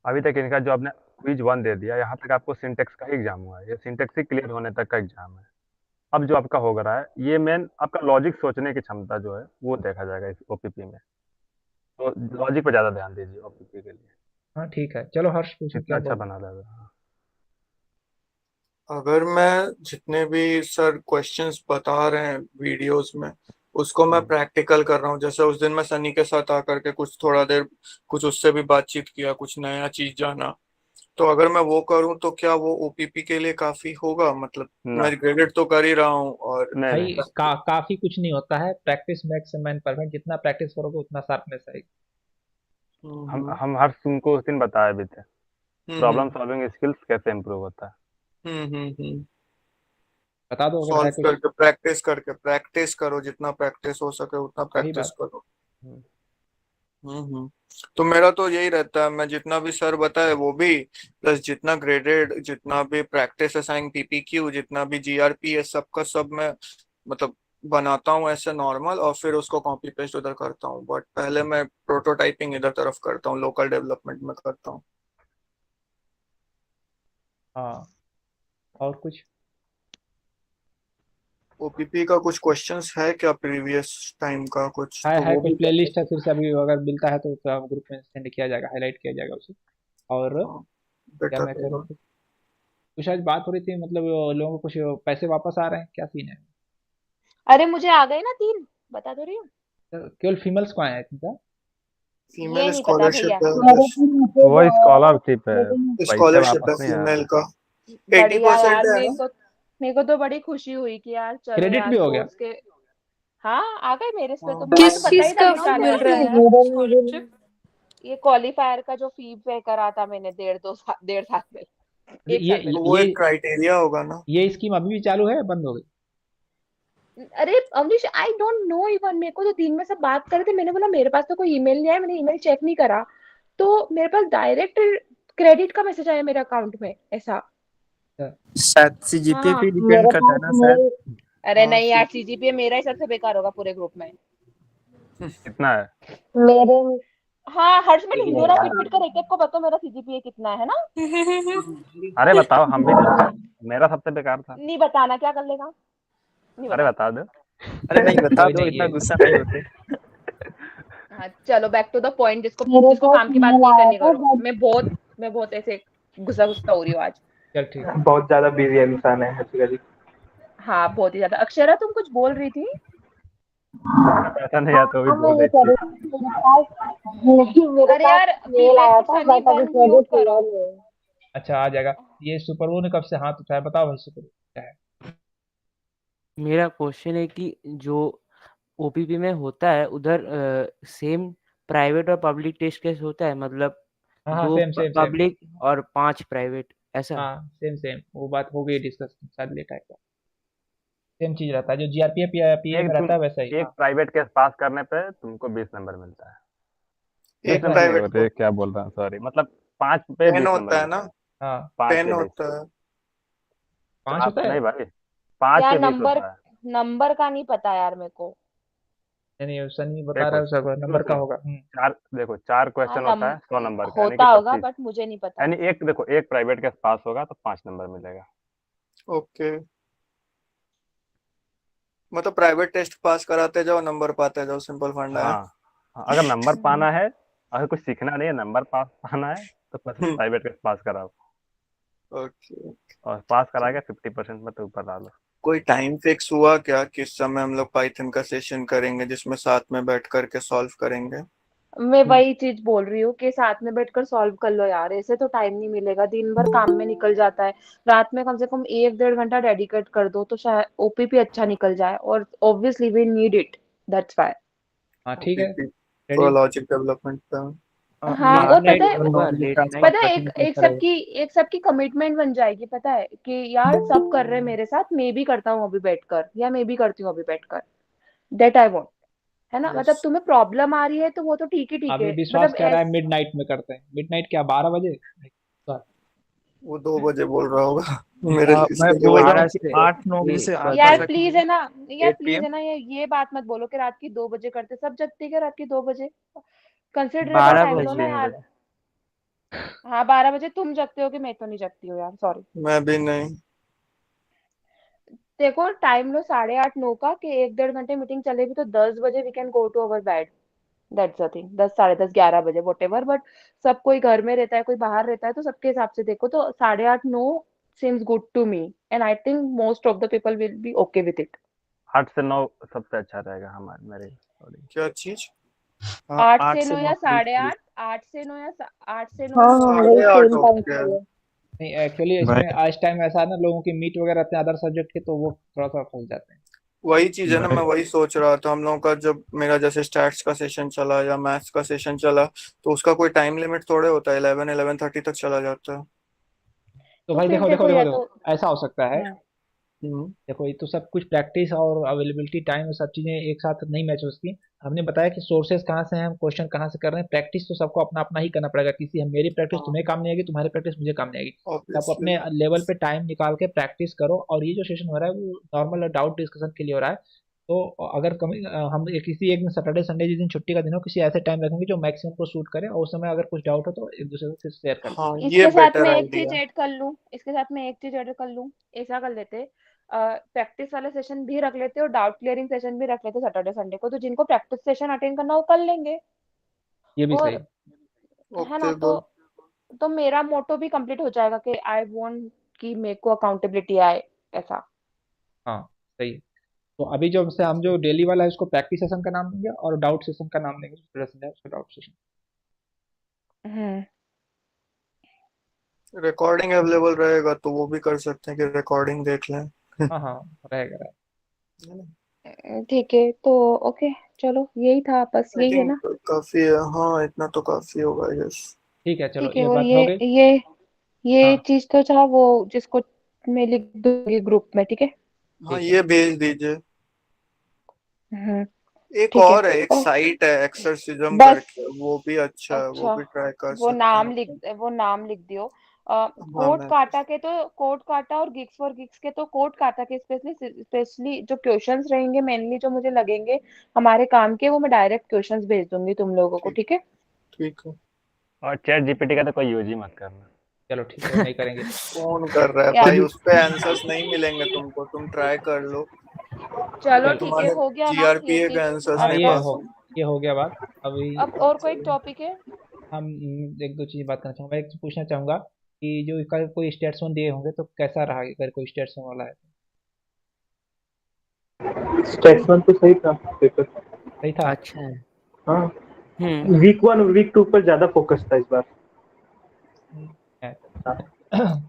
अभी तक इनका जो आपने क्विज 1 दे दिया, यहाँ तक आपको सिंटेक्स का ही एग्जाम हुआ है, ये सिंटेक्स ही क्लियर होने तक का एग्जाम है। अब जो आपका हो रहा है, ये मेन आपका लॉजिक सोचने की क्षमता जो है वो देखा जाएगा इस ओपीपी में। तो लॉजिक पे ज्यादा ध्यान दीजिए ओपीपी के लिए, हाँ ठीक है, चलो हर्ष पूछो जितना क्या अच्छा बोल। बना रहेगा। अगर मैं जितने भी सर क्वेश्चंस बता रहे हैं वीडियोस में उसको मैं हम्म। प्रैक्टिकल कर रहा हूँ, जैसे उस दिन मैं सनी के साथ आकर के कुछ थोड़ा देर कुछ उससे भी बातचीत किया, कुछ नया चीज जाना। तो अगर मैं वो करूँ तो क्या वो ओपीपी के लिए काफी होगा? मतलब ना, मैं ग्रेडेड तो कर ही रहा हूँ और नहीं नहीं। भाई काफी कुछ नहीं होता है, प्रैक्टिस मेक्स मैन परफेक्ट, जितना प्रैक्टिस करोगे उतना शार्पनेस आएगी। हम्म हम हर तुमको उस दिन बताए भी थे, हम्म प्रॉब्लम सॉल्विंग स्किल्स कैसे इम्प्रूव होता है। हम्म। बता दो अगर है सॉल्व कुछ। करके प्रैक्टिस करो, जितना प्रैक्टिस हो सके उतना सही प्रैक्टिस बात। करो। हम्म। तो मेरा तो यही रहता है, मैं जितना भी सर बताए वो भी, प्लस जितना ग्रेडेड, जितना भी प्रैक्टिस असाइन पीपीक्यू, जितना भी जीआरपी है, सबका सब मैं मतलब बनाता हूँ ऐसे नॉर्मल, और फिर उसको कॉपी पेस्ट उधर करता हूँ। बट पहले मैं प्रोटोटाइपिंग इधर तरफ करता हूँ, लोकल डेवलपमेंट में करता हूँ। हाँ, और कुछ? ओपीपी का कुछ क्वेश्चंस है क्या प्रीवियस टाइम का कुछ, तो है वो कुछ भी प्ले लिस्ट है, फिर से अभी अगर मिलता है तो ग्रुप में सेंड किया जाएगा, हाईलाइट किया जाएगा उसे। और क्या बेटर मैं कह रहा रहेगा। था, कुछ आज बात हो रही थी, मतलब लोगों को कुछ पैसे वापस आ रहे हैं, क्या सीन है? अरे मुझे आ गए ना 3, बता तो रही हूँ। केवल फीमेल्स को आए हैं इनका? ये फीमेल नहीं पता भैया। स्कॉलरशिप है, वो स्कॉलरशिप है, पैसे स्कॉलरशिप है वापस नहीं आ फीमेल रहे। का। बढ़िया 80% यार, है ना। मेरे को तो बड़ी खुशी हुई कि यार चलो क्रेडिट यार भी हो गया? स्पोर्ट्स के। हाँ आ गए मेरे इस पे, तो मुझे तो किस पता ही चीज था का कि शायद मिल ऐसा रहा ही है है। यार स्कॉलरशिप? ये क्वालिफायर का जो फी पे करा था मैंने 1.5 में, एक ये साल पहले। तो वो ये एक क्राइटेरिया होगा ना। ये स्कीम अभी भी चालू है या बंद हो गई? अरे Avneesh, I don't know even, मेरे को तो दिन में सब बात कर रहे थे, मैंने बोला मेरे पास तो कोई ईमेल नहीं आया, मैंने ईमेल चेक नहीं करा, तो मेरे पास डायरेक्ट क्रेडिट का मैसेज आया मेरे अकाउंट में ऐसा। शायद सीजीपीए हाँ पे डिपेंड करता है ना शायद। अरे हाँ नहीं यार, सीजीपीए मेरा ही सबसे बेकार होगा पूरे ग्रुप में। कितना है? मेरे हाँ हर्ष, में हिंदू ना पिट पिट कर एक एक को बताओ मेरा सीजीपीए कितना है ना। अरे बताओ, हम भी जानते हैं। मेरा सबसे बेकार था। नहीं बताना, क्या कर लेगा, नहीं अरे बता। बता दो। अरे नहीं बता कोई दो, नहीं इतना ये गुस्सा नहीं होते। हाँ चलो बैक टू द पॉइंट, जिसको काम की बात नहीं करनी करो। मैं बहुत ऐसे गुस्सा गुस्सा हो रही हूँ आज। चल ठीक है। बहुत ज्यादा बिजी इंसान है हर्षिका जी। हाँ बहुत ही ज्यादा। अक्षरा तुम कुछ बोल रही थी? पैसा नहीं आया तो भी बोल मैं ये रही कह थी। रही थी मेरे अरे पास यार मेल विवेक आया और था सनी बट अभी बंद म्यूट क्रेडिट करो। क्लियर नहीं है। अच्छा आ जाएगा। ये सुपर ने कब से हाथ उठाया, बताओ भाई सुपर क्या है? मेरा क्वेश्चन है कि जो ओपीपी में होता है उधर सेम प्राइवेट और पब्लिक टेस्ट केस होता है, मतलब हाँ हाँ, 2 सेम सेम सेम। पब्लिक और 5 प्राइवेट, ऐसा? हाँ सेम सेम, वो बात हो गई डिस्कस शायद लेट आएगा। सेम चीज रहता है जो जीआरपीएफ या पीए एक में तुम रहता है वैसा ही। एक प्राइवेट केस पास करने पे तुमको 20 नंबर मिलता है। एक 20 नंबर नहीं, प्राइवेट को अरे क्या बोल रहा हूँ, सॉरी, मतलब 5 पे 10 20 नंबर होता है मिलता ना, है। हाँ 5 10 पे 20। होता है। 5 4 होता है। नहीं भाई, 5 यार पे 20 नंबर होता है। नंबर का नहीं पता यार मेरे को। नहीं सनी बता देखो रहा है सब सुनो नंबर का सुनो, होगा। चार देखो, 4 हाँ क्वेश्चन होता है 100 नंबर का, यानी कि होता होगा 25। बट मुझे नहीं पता। यानी एक देखो, एक प्राइवेट केस पास होगा तो 5 नंबर मिलेगा। ओके, मतलब प्राइवेट टेस्ट पास कराते जाओ, नंबर पाते जाओ, सिंपल फंडा है। हाँ हाँ, अगर नंबर पाना है, अगर कुछ सीखना नहीं है, नंबर पास पाना है, तो बस प्राइवेट केस पास कराओ, ओके। और पास करा के 50% में तो ऊपर डालो। कोई टाइम फिक्स हुआ क्या किस समय हम लोग पाइथन का सेशन करेंगे जिसमें साथ में बैठ करके सॉल्व करेंगे? मैं वही चीज बोल रही हूँ कि साथ में बैठकर सॉल्व कर लो यार, ऐसे तो टाइम नहीं मिलेगा, दिन भर काम में निकल जाता है। रात में कम से कम 1-1.5 घंटा डेडिकेट कर दो तो शायद ओपीपी अच्छा निकल जाए, और obviously we need it, that's why. हाँ ठीक है। OPP ready. तो लॉजिक डेवलपमेंट पे। हाँ लेट और पता नाइट है, होगा, लेट नाइट। पता है एक सबकी कमिटमेंट बन जाएगी, पता है कि यार सब कर रहे हैं मेरे साथ, मैं भी करता हूँ अभी बैठकर, या मैं भी करती हूँ अभी बैठकर, दैट आई वांट। है ना, मतलब यस, तुम्हें प्रॉब्लम आ रही है तो वो तो ठीक अभी है, विश्वास मतलब कह रहा है मिड नाइट में करते हैं। मिड नाइट क्या, 12 बजे? वो 2 बजे बोल रहा होगा मेरे मैं लिए बोल वही। रहा हूँ 12 कि से 8-9 बजे से 8 यार बजे तक प्लीज है ना, यार 8 प्लीज PM। है ना, ये बात मत बोलो कि रात की 2 बजे करते, सब जगते क्या रात की 2 बजे, कंसिडरेबल 12 टाइम लो ना 3 यार। बजे। हाँ 12 बजे तुम जगते हो कि मैं तो नहीं जगती हूँ यार, सॉरी। मैं भी नहीं। देखो टाइम लो 8:30-9 का, कि 1-1.5 घंटे मीटिंग चलेगी तो 10 बजे we can go to our bed, that's the thing. 10, 10:30, 11 बजे वट एवर, बट सब कोई घर में रहता है, कोई बाहर रहता है, तो सबके हिसाब से देखो तो 8:30-9 seems good to me, and I think most of the people will be okay with it। 8 से 9 सबसे अच्छा रहेगा हमारे मेरे अकॉर्डिंग। क्या चीज? हाँ, 8 8 से से 9 9 या साढ़े बिल्कुल। आठ 8 से 9 या 8 से 9 हाँ या हाँ 9 से वही 8:30 सेम टाइम ओके। चाहिए। नहीं एक्चुअली भाई इसमें आज टाइम ऐसा है ना, लोगों की मीट वगैरह रहते हैं अदर सब्जेक्ट के, तो वो थोड़ा सा फंस जाते हैं। वही चीज है ना, भाई मैं वही सोच रहा था हम लोगों का, जब मेरा जैसे स्टैट्स का सेशन चला या मैथ्स का सेशन चला, तो उसका कोई टाइम लिमिट थोड़े होता है, 11-11:30 तक चला जाता है। तो तो भाई फिर देखो देखो देखो देखो या देखो, तो ऐसा हो सकता है। देखो ये तो सब कुछ प्रैक्टिस और अवेलेबिलिटी टाइम और सब चीजें एक साथ नहीं मैच हो सकती। हमने बताया कि सोर्सेज कहाँ से हैं, हम क्वेश्चन कहाँ से कर रहे हैं, प्रैक्टिस तो सबको अपना अपना ही करना पड़ेगा। किसी हम मेरी प्रैक्टिस तुम्हें काम नहीं आएगी, तुम्हारी प्रैक्टिस मुझे काम नहीं आएगी। आप ऑब्वियसली। अपने लेवल पे टाइम निकाल के प्रैक्टिस करो। और ये जो सेशन हो रहा है वो नॉर्मल डाउट डिस्कशन के लिए हो रहा है। तो अगर हम किसी एक दिन सैटरडे संडे जिस दिन छुट्टी का दिन हो, किसी ऐसे टाइम रखेंगे जो मैक्सिमम को सूट करे, और उस समय अगर कुछ डाउट हो तो एक दूसरे से शेयर कर लें। हाँ, ये इसके साथ बेटर में एक चीज आइडिया। ऐड कर लूं, इसके साथ में एक चीज ऐड कर लूं। ऐसा कर लेते, प्रैक्टिस वाला सेशन भी रख लेते और डाउट क्लियरिंग सेशन भी रख लेते सैटरडे संडे को, तो जिनको प्रैक्टिस सेशन अटेंड करना हो कर लेंगे। ये भी सही और है। है ना, ओके, गुड। तो मेरा मोटो भी कंप्लीट हो जाएगा कि आई वांट कि मेरे को अकाउंटेबिलिटी आए, ऐसा। हाँ सही है। तो अभी जो हम जो डेली वाला है उसको प्रैक्टिस सेशन का नाम देंगे, और डाउट सेशन का नाम देंगे उसको डाउट सेशन। हम्म रिकॉर्डिंग अवेलेबल रहेगा तो वो भी कर सकते हैं कि रिकॉर्डिंग देख लें। हाँ हाँ रहेगा। ठीक है, तो ओके, चलो यही था, बस आई यही है ना। थिंक काफी है, हाँ इतना तो काफी होगा, यस। ठीक है चलो ठीक है, ये और बात हो गई। ये हाँ चीज तो था वो, जिसको मैं लिख दूंगी ग्रुप में, ठीक है। हाँ, ठीक है। ये भेज दीजिए। हम्म एक ठीक है। और है, एक ओ, साइट है एक्सरसिज्म बस, करके, वो भी अच्छा है, वो अच्छा, भी ट्राई कर वो सकते हैं नाम आप। लिख वो नाम लिख दियो। हाँ कोड मैं। काटा के तो कोड काटा और गिग्स फॉर गिग्स के तो कोड काटा के स्पेशली जो क्वेश्चंस रहेंगे मेनली जो मुझे लगेंगे हमारे काम के, वो मैं डायरेक्ट क्वेश्चंस भेज दूंगी तुम लोगों को, ठीक ठीक है। ठीक है। और चैट जीपीटी का तो कोई यूज ही मत करना। चलो ठीक है वो नहीं करेंगे। कौन कर रहा है या भाई, उस पे आंसर्स नहीं मिलेंगे तुमको, तुम ट्राई कर लो। चलो चलो ठीक है, तुम्हारे हो गया ना ये जीआरपीए के चीज। आंसर्स हाँ नहीं अब पास ये हो गया बात अभी। अब और कोई टॉपिक है? हम एक दो चीज बात करना चाहूँगा। मैं एक चीज़ पूछना चाहूंगा कि जो कल कोई स्टेट्समैन दिए होंगे तो कैसा रहा, अगर कोई स्टेट्समैन वाला है तो? स्टेट्समैन तो सही था पेपर। सही था। अच्छा है। हाँ, हम्म वीक 1 और वीक 2 पर ज्यादा फोकस था इस बार। है। हाँ।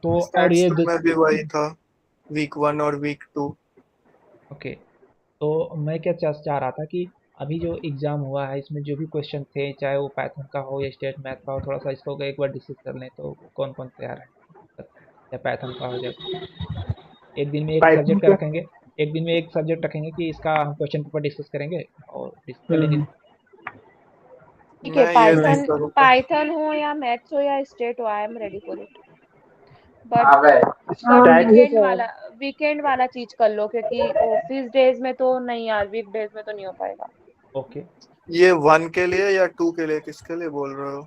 तो और स्टैट्स ये में भी वही था, वीक 1 और वीक 2। ओके। तो मैं क्या चाह रहा था कि अभी जो एग्जाम हुआ है इसमें जो भी क्वेश्चन थे, चाहे वो पाइथन का हो या स्टेट मैथ का हो, थोड़ा सा इसको एक बार डिस्कस कर लें तो कौन कौन तैयार है, या पाइथन का हो जाए। एक दिन में एक पाइथन सब्जेक्ट का का। रखेंगे। एक दिन में एक सब्जेक्ट रखेंगे कि इसका हम क्वेश्चन पेपर डिस्कस करेंगे और डिस्कस कर लेंगे। हम्म, ठीक है, मैं ये नहीं पाइथन करूँगा। पाइथन हो या मैथ्स हो या स्टेट हो, I am ready for it. But stat weekend वाला चीज कर लो, क्योंकि ऑफिस डेज में तो नहीं यार, वीक डेज में तो नहीं हो पाएगा। ओके। ये 1 के लिए या 2 के लिए, किसके लिए बोल रहे हो?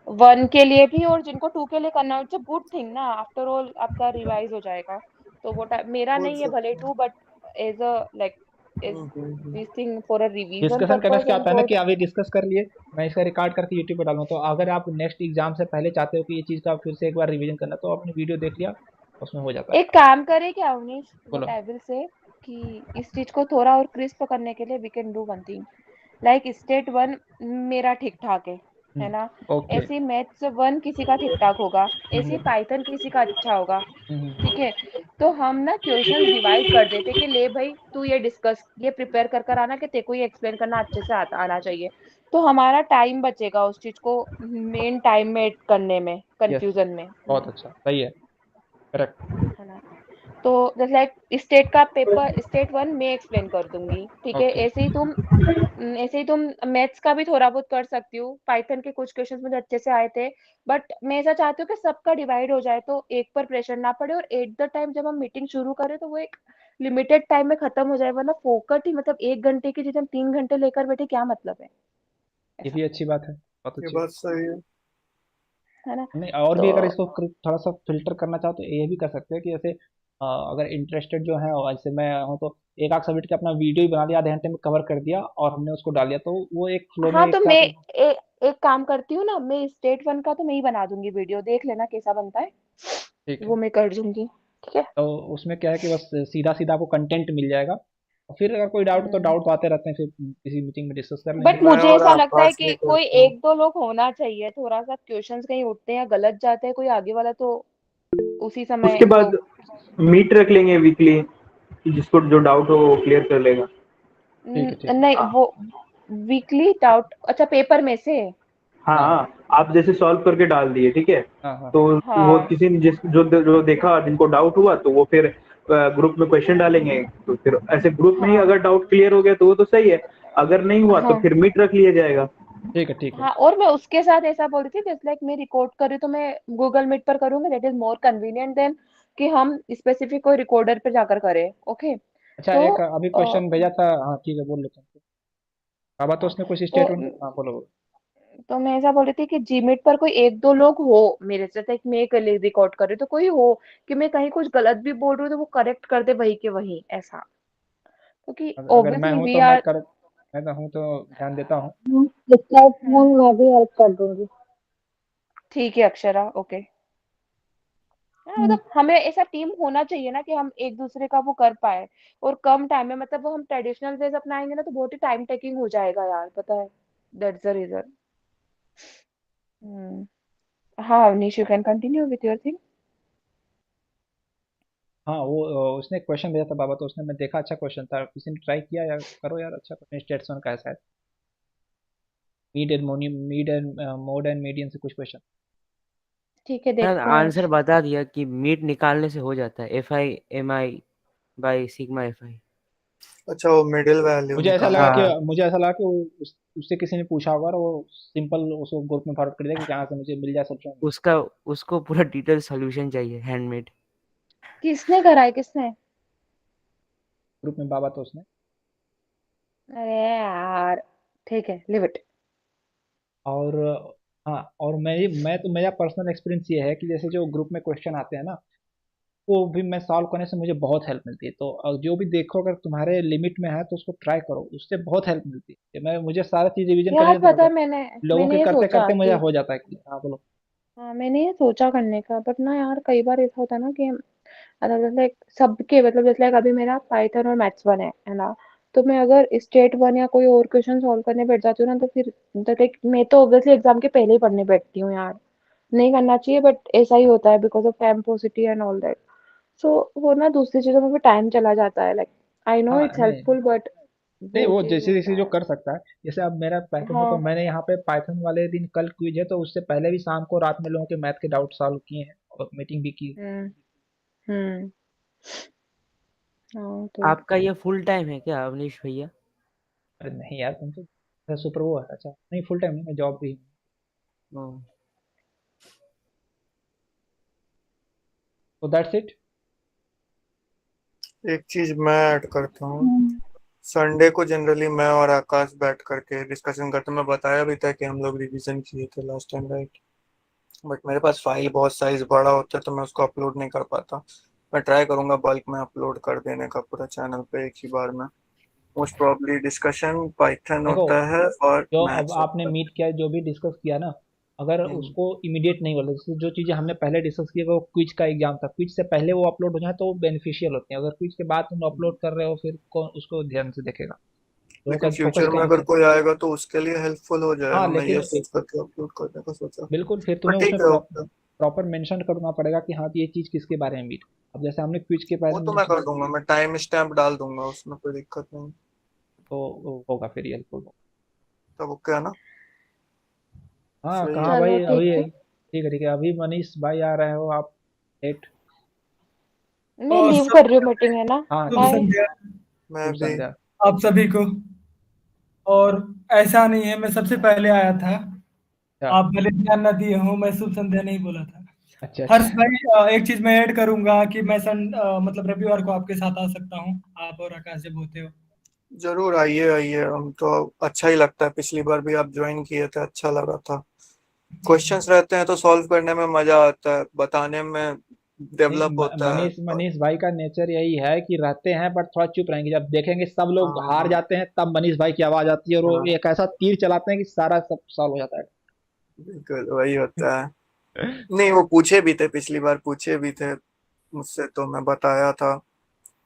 1 के लिए भी और जिनको 2 के लिए करना हो, इट्स अ गुड थिंग ना, आफ्टर ऑल आपका रिवाइज हो जाएगा। तो वो मेरा बोल नहीं है भले सकते 2, but as a like as हैं। This thing for a revision discussion करने से पर्पस क्या एंड होता है ना फॉर। कि अभी डिस्कस कर लिए, मैं इसका रिकॉर्ड करके यूट्यूब पे डालूँ, तो अगर आप नेक्स्ट एग्जाम से पहले चाहते हो कि ये चीज़ का फिर से एक बार रिवीजन करना, तो आपने वीडियो देख लिया, उसमें हो जाता है। एक काम करे क्या अवनीश, व्हाट बोलो। आई विल से, कि इस चीज को थोड़ा और क्रिस्प करने के लिए we can do one thing, like state 1 मेरा ठीक ठाक है ना। ओके। ऐसे मैथ्स 1 किसी का ठीक ठाक होगा, ऐसे पाइथन किसी का अच्छा होगा, ठीक है। तो हम ना क्वेश्चंस डिवाइड कर देते कि ले भाई तू ये प्रिपेयर कर कर आना, कि तेरे को ये एक्सप्लेन करना अच्छे से आना चाहिए। तो हमारा टाइम बचेगा उस चीज को मेन टाइम में करने में, यस कंफ्यूजन में, बहुत अच्छा सही है। करेक्ट। है ना। तो जैसे लाइक स्टेट का पेपर स्टेट 1 मैं एक्सप्लेन कर दूंगी, ठीक है। ओके। ऐसे ही तुम मैथ्स का भी थोड़ा बहुत कर सकती हो, पाइथन के कुछ क्वेश्चंस मुझे अच्छे से आए थे। बट मैं ऐसा चाहती हूँ कि सबका डिवाइड हो जाए, तो एक पर प्रेशर ना पड़े, और एट द टाइम जब हम मीटिंग शुरू करें तो वो एक लिमिटेड टाइम में खत्म हो जाए, वरना फोकट ही मतलब 1 घंटे की चीज हम 3 घंटे लेकर बैठे, क्या मतलब है, ये ऐसा, भी अच्छी बात है, बहुत ये अच्छी बात। बात सही है। है ना। नहीं और तो भी अगर इसको थोड़ा सा फिल्टर करना चाहो तो ये भी कर सकते हैं कि जैसे अगर इंटरेस्टेड जो है, और जैसे मैं हूँ तो एक आध सब्जेक्ट का अपना वीडियो ही बना लिया, आधे घंटे में कवर कर दिया और हमने उसको डाल दिया, तो वो एक फ्लो में हाँ, एक तो मैं साथ। एक काम करती हूँ ना, मैं स्टेट 1 का तो मैं ही बना दूंगी वीडियो, देख लेना कैसा बनता है, ठीक वो है। मैं कर दूंगी, ठीक है। तो उसमें क्या है कि बस सीधा सीधा आपको कंटेंट मिल जाएगा, और फिर अगर कोई डाउट तो डाउट तो आते रहते हैं, फिर किसी मीटिंग में डिस्कस कर लेंगे। बट मैं मुझे और ऐसा लगता है आकाश भी कि कोई करते हैं। 1-2 लोग होना चाहिए, थोड़ा सा क्वेश्चंस कहीं उठते हैं या गलत जाते हैं कोई आगे वाला, तो उसी समय उसके वो बाद मीट रख लेंगे वीकली, जिसको जो डाउट हो वो क्लियर कर लेगा। ठीक है ठीक है। नहीं, वो वीकली डाउट, अच्छा पेपर में से। हाँ हाँ, आप जैसे सॉल्व करके डाल दिए, ठीक है, हाँ हाँ। तो वो हाँ, किसी ने जो देखा, जिनको डाउट हुआ, तो वो फिर ग्रुप में क्वेश्चन डालेंगे, तो फिर ऐसे ग्रुप में ही अगर डाउट क्लियर हो गया तो वो तो सही है, अगर नहीं हुआ तो हाँ फिर मीट रख लिया जाएगा। ठीक है ठीक है। हाँ, और मैं उसके साथ ऐसा बोल रही थी जैसे लाइक मैं रिकॉर्ड कर रही हूँ तो मैं गूगल मीट पर करूंगी, that is more convenient than कि हम स्पेसिफिक कोई रिकॉर्डर पे जाकर करें। ओके। अच्छा तो एक अभी क्वेश्चन भेजा था, हाँ ठीक है बोल लेते हैं। बाबा तो हाँ उसने कुछ तो स्टेटमेंट, हाँ बोलो बोलो। तो मैं ऐसा बोल रही थी कि जीमीट पर कोई एक दो लोग हो मेरे से, लाइक मैं अकेले रिकॉर्ड कर रही हूँ तो कोई हो कि मैं कहीं कुछ गलत भी बोल रही हूँ तो वो करेक्ट कर दे वही के वही, ऐसा। क्योंकि अगर मैं ऑब्वियसली हूँ वी तो मैं आर। कर, मैं तो हूँ तो ध्यान देता हूँ। इसका फोन मैं भी हेल्प कर दूंगी। ठीक है अक्षरा, ओके। हाँ, मतलब हमें ऐसा टीम होना चाहिए ना कि हम एक दूसरे का वो कर पाए, और कम टाइम में, मतलब वो हम ट्रेडिशनल वेज अपनाएंगे ना तो बहुत ही टाइम टेकिंग हो जाएगा यार, पता है। That's the reason. हाँ Avnish, you can continue with your thing. हाँ वो उसने क्वेश्चन भेजा था बाबा, तो उसने, मैं देखा अच्छा क्वेश्चन था, किसी ने ट्राई किया यार, करो यार अच्छा क्वेश्चन, स्टेट्स का है शायद, mean and mode and median से कुछ क्वेश्चन। ठीक है, सर देखते हैं आंसर आज। बता दिया कि मीट निकालने से हो जाता है, FI MI by sigma FI। अच्छा, वो मिडिल वैल्यू निकालना है। हाँ मुझे ऐसा लगा कि उससे किसी ने पूछा होगा और वो सिंपल उसको ग्रुप में फॉरवर्ड कर दिया कि कहाँ से मुझे मिल जाए सॉल्यूशन। उसका उसको पूरा डिटेल सॉल्यूशन चाहिए हैंडमेड। किसने करा है, किसने? ग्रुप में बाबा तो उसने। अरे यार, ठीक है, लिव इट। और हाँ, और मैं तो मेरा पर्सनल एक्सपीरियंस ये है कि जैसे जो ग्रुप में क्वेश्चन आते हैं ना, वो भी मैं सॉल्व करने से मुझे बहुत हेल्प मिलती है। तो जो भी देखो अगर तुम्हारे लिमिट में है तो उसको ट्राई करो, उससे बहुत हेल्प मिलती है। मैं मुझे सारा चीज रिवीजन करने यार की जरूरत पता नहीं है, पड़ता, मैंने लोगों के मैंने ये करते सोचा करते मुझे कि, हो जाता है कि हाँ बोलो। हाँ मैंने ये सोचा करने का, बट ना यार कई बार ऐसा होता है ना कि मतलब जैसे like सबके, मतलब जैसे like अभी मेरा पाइथन और मैथ्स वन है ना, तो मैं अगर स्टेट वन या कोई और क्वेश्चन सॉल्व करने बैठ जाती हूँ ना तो फिर मतलब like मैं तो ऑब्वियसली एग्जाम के पहले ही पढ़ने बैठती हूँ यार। नहीं करना चाहिए बट ऐसा ही होता है because of time paucity and all that. So वो ना दूसरी चीजों में भी टाइम चला जाता है, लाइक आई नो हाँ इट्स नहीं हेल्पफुल बट नहीं, वो वो चीज जैसे होता जैसे जो है। कर सकता है, जैसे अब मेरा पैटर्न है तो हाँ। मैंने यहाँ पे पाइथन वाले दिन कल क्विज है, तो उससे पहले भी शाम को रात में लोगों के मैथ के डाउट सॉल्व किए हैं और मीटिंग भी की। हम्म। हम्म। हाँ तो आपका ये फुल टाइम है क्या अवनीश भैया? अरे नहीं यार, तुम तो सुपर वो है। अच्छा नहीं, फुल टाइम नहीं, मैं जॉब भी हूँ। ओ, तो दैट्स इट। एक चीज मैं ऐड करता हूँ, संडे को जनरली मैं और आकाश बैठ करके डिस्कशन करते हैं। मैं बताया भी था कि हम लोग रिवीजन किए थे लास्ट टाइम, राइट? बट मेरे पास फाइल बहुत साइज बड़ा होता है तो मैं उसको अपलोड नहीं कर पाता। मैं ट्राई करूंगा बल्क में अपलोड कर देने का पूरा चैनल पे एक ही बार में। मोस्ट प्रॉब्ली डिस्कशन पाइथन देखो, होता है और जो अब मैथ्स आपने होता है। मीट किया, जो भी डिस्कस किया ना, अगर हम्म, उसको इमीडिएट नहीं बोले, जैसे जो चीज़ें हमने पहले डिस्कस की, वो क्विज का एग्जाम था, क्विज से पहले वो अपलोड हो जाए तो वो बेनिफिशियल होती है। अगर क्विज के बाद तुम अपलोड कर रहे हो फिर कौन उसको ध्यान से देखेगा, लोगों लेकिन का फोकस फ्यूचर में कहीं अगर से। कोई आएगा तो उसके लिए हेल्पफुल हो हाँ जाएगा, मैं लेकिन ये सोच करके अपलोड करने का सोचा। बिल्कुल, फिर पर तुम्हें ठीक उसमें है, ओके। प्रॉपर मेंशन करना पड़ेगा कि हाँ ये चीज़ किसके बारे में मीट। अब जैसे हमने क्विज के बारे वो में तो मैं कर डिस्कस दूंगा, की, मैं टाइम स्टैम्प डाल दूंगा, उसमें कोई दिक्कत नहीं। तो वो होगा फिर हेल्पफुल। तब ओके है ना? हाँ सही है। कहाँ चलो भाई, ठीक अभी है। ठीक है ठीक है, अभी मनीष भाई आ रहे हो आप लेट। मैं और लीव सब कर रही हूँ मीटिंग, है ना। हाँ शुभ ठीक है, बाय। संध्या मैं शुभ भी। संध्या। आप सभी को। और ऐसा नहीं है, मैं सबसे पहले आया था, अच्छा आप भले ध्यान न दिए हो, मैं शुभ संध्या नहीं बोला था। अच्छा हर्ष अच्छा। भाई, एक चीज मैं ऐड करूंगा कि मैं मतलब रविवार को आपके साथ आ सकता हूँ, आप और आकाश जब होते हो। जरूर आइए आइए, हम तो अच्छा ही लगता है। पिछली बार भी आप ज्वाइन किए थे, अच्छा लगा था। क्वेश्चंस रहते हैं तो सॉल्व करने में मजा आता है, बताने में नहीं डेवलप होता है मनीष तो। मनीष भाई का नेचर यही है कि रहते हैं बट थोड़ा चुप रहेंगे, जब देखेंगे सब लोग हार हाँ जाते हैं तब मनीष भाई की आवाज आती है और वो हाँ, एक ऐसा तीर चलाते हैं कि सारा सब सॉल्व हो जाता बिल्कुल वही होता है। है। नहीं, वो पूछे भी थे, पिछली बार पूछे भी थे मुझसे, तो मैं बताया था।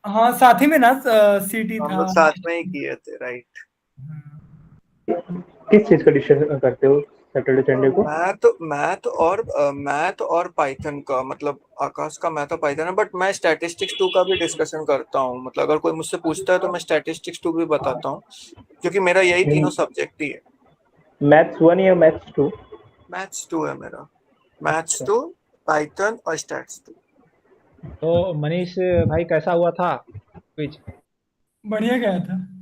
हाँ, साथ ही में ना सीटी हम था। लोग साथ में ही किए थे, राइट? किस चीज का डिस्कशन करते हो सैटरडे संडे को? मैथ और पाइथन का, मतलब आकाश का मैथ और पाइथन है, बट मैं स्टैटिस्टिक्स 2 का भी डिस्कशन करता हूँ। मतलब अगर कोई मुझसे पूछता है तो मैं स्टैटिस्टिक्स 2 भी बताता हूँ, क्योंकि मेरा यही तीनों सब्जेक्ट ही है। मैथ्स 1 या मैथ्स 2? मैथ्स 2 है मेरा। मैथ्स 2, पाइथन और स्टैट्स 2। तो मनीष भाई कैसा हुआ था क्विज? बढ़िया गया था।